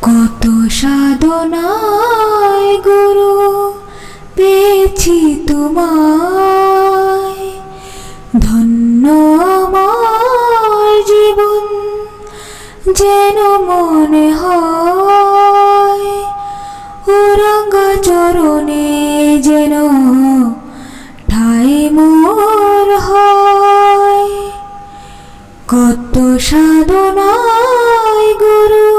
কত সাধনায় গুরু পেয়েছি তোমায়, ধন্য আমার জীবন যেন মনে হয়, ওরাঙ্গা চরণে যেন ঠাই মোর হয়। কত সাধনায় গুরু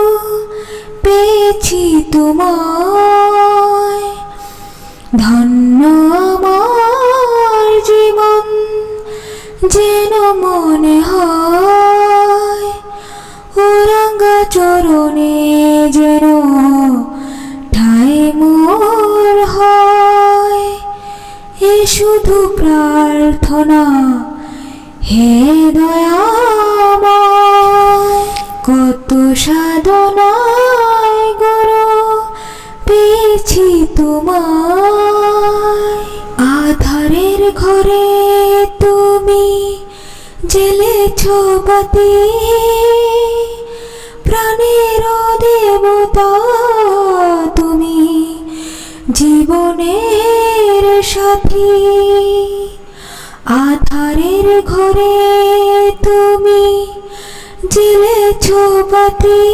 পেয়েছি তোমায়, ধন্য আমার জীবন যেন মনে হয়, ওরাঙ্গা চরণে যেন ঠাই মোর হয়। এ শুধু প্রার্থনা হে দয়াময়, কত সাধনায় গুরু পেয়েছি তোমায়। আধারের ঘরে তুমি জ্বেলেছ বাতি, প্রাণের দেবতা তুমি জীবনের সাথী। আধারের ঘরে তুমি জ্বেলেছ বাতি,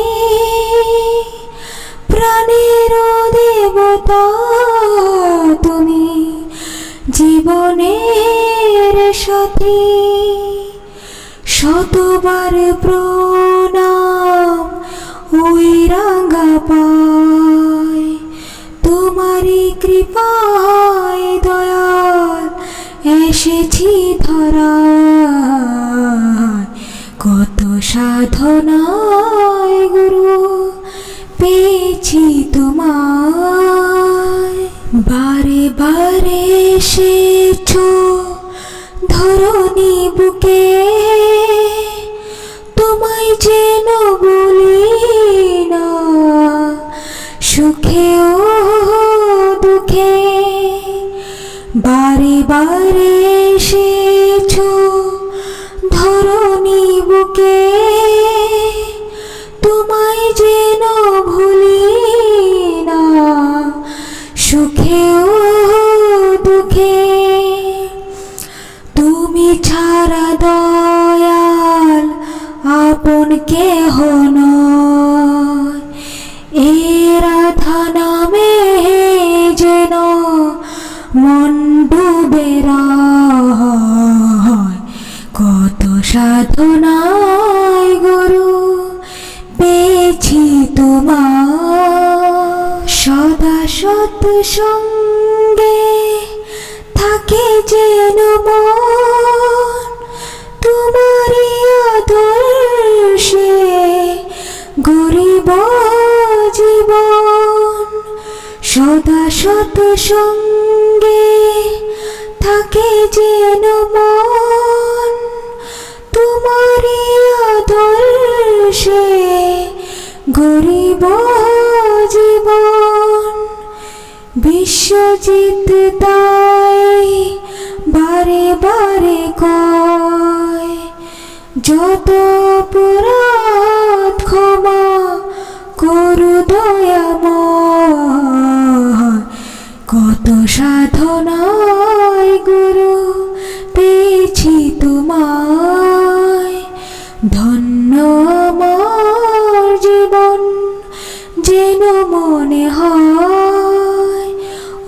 প্রাণের দেবতা তুমি জীবনের সাথী। শতবার প্রণাম ওই রাঙা পায়, তোমারই কৃপায় দয়াল এসেছি ধরায়। কত সাধনায় গুরু পেয়েছি তোমায়, বারে বারে এসেছ ধরণী বুকে, তোমায় যেন বলি না সুখে ও দুঃখে। বারে বারে এসেছ ধরণী বুকে, তোমায় যেন ভুলি না সুখে ও দুঃখে। তুমি ছাড়া দয়াল আপন কেহ নয়, এ রাধা নামে যেন মন ডুবে রয়। কত সাধনায় গুরু পেয়েছি তোমায়, সদা সৎ সঙ্গে থাকে যেন মন, তোমারই আদর্শে গরিব জীবন। সদা সৎ সঙ্গে থাকে যেন মন, তোমারই আদর্শে গরিব জীবন। বিশ্বজিৎ তাই বারে বারে কয়, যত অপরাধ ক্ষমা করু দয়াময়। কত সাধনায় গুরু পেয়েছি তোমায়, ধন্য আমার জীবন যেন মনে হয়,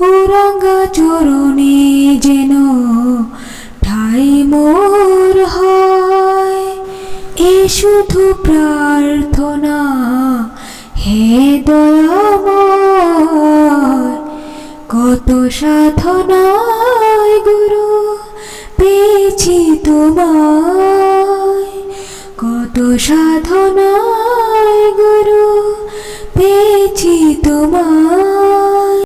ওরাঙ্গা চরণে যেন ঠাই মোর হয়। এ শুধু প্রার্থনা হে দয়াময়, কত সাধনায় গুরু পেয়েছি তোমায়। কত সাধনায় গুরু পেয়েছি তোমায়।